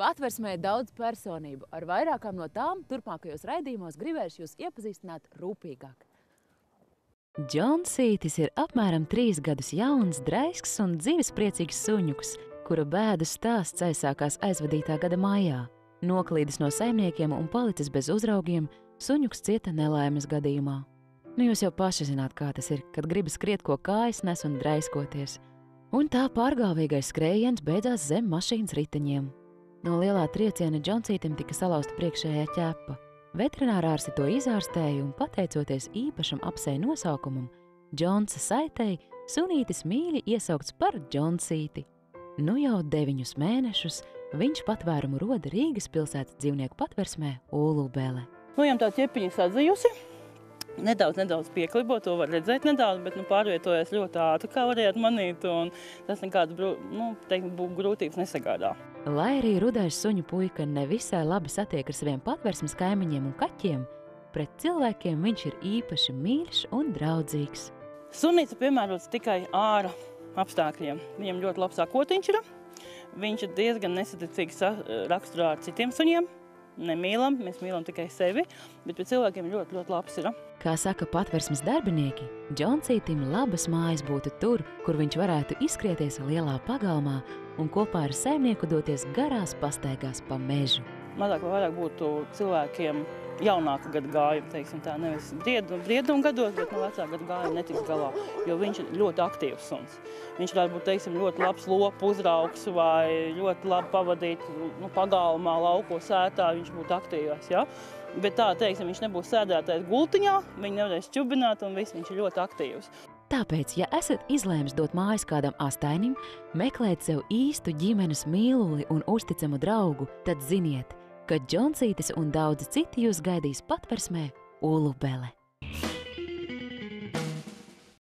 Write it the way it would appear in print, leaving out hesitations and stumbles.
Patversmē daudz personību. Ar vairākām no tām turpmākajos raidījumos gribēšu jūs iepazīstināt rūpīgāk. Džonsītis ir apmēram 3 gadus jauns, draisks un dzīvespriecīgs suņuks, kura bēdu stāsts aizsākās aizvadītā gada maijā. Noklīdis no saimniekiem un palicis bez uzraugiem, suņuks cieta nelaimes gadījumā. Nu jūs jau paši zināt, kā tas ir, kad gribas skriet, ko kājas nes un draiskoties. Un tā pārgāvīgais skrējiens beidzās zem mašīnas riteņiem. No lielā trieciena Džonsītim tika salauzta priekšējā ķepa. Veterinārārsti to izārstēja un, pateicoties īpašam apseja nosaukumam, Džonsa saitei, sunītis mīļi iesaukts par Džonsīti. Nu jau 9 mēnešus viņš patvērumu roda Rīgas pilsētas dzīvnieku patversmē Ulubele. Viņam tā ķepiņa sadzījusi. Nedaudz pieklibo, to var redzēt nedaudz, bet pārvietojas ļoti ātri, kā varētu manīt, un tas nekādas grūtības nesagādā. Lai arī rudais suņu puika nevisai labi satiek ar saviem patversmes kaimiņiem un kaķiem, pret cilvēkiem viņš ir īpaši mīļš un draudzīgs. Sunīts piemērots tikai āra apstākļiem. Viņam ļoti labs akotiņš ir. Viņš ir diezgan nesaticīgs raksturā ar citiem suņiem. Nemīlam, mēs mīlam tikai sevi, bet pie cilvēkiem ļoti labs ir. Kā saka patversmes darbinieki, Džonsītim labas mājas būtu tur, kur viņš varētu izskrieties lielā pagalmā un kopā ar saimnieku doties garās pastaigās pa mežu. Mazāk vai vairāk būtu cilvēkiem jaunāka gada gājuma, teiksim tā, nevis brieduma gados, bet no vecāka gada gājuma netiks galā, jo viņš ir ļoti aktīvs suns. Viņš varētu būt, teiksim, ļoti labs lopu uzraugs vai ļoti labi pavadīt pagalmā, laukos, sētā, viņš būtu aktīvs, ja? Bet tā, teiksim, viņš nebūs sēdētājs gultiņā, viņu nevarēs čubināt un viss, viņš ir ļoti aktīvs. Tāpēc, ja esat izlēmis dot mājas kādam astainim, meklēt sev īstu ģimenes mīluli un uzticamu draugu, tad ziniet, ka Džonsītis un daudzi citi jūs gaidīs patversmē Ulubele.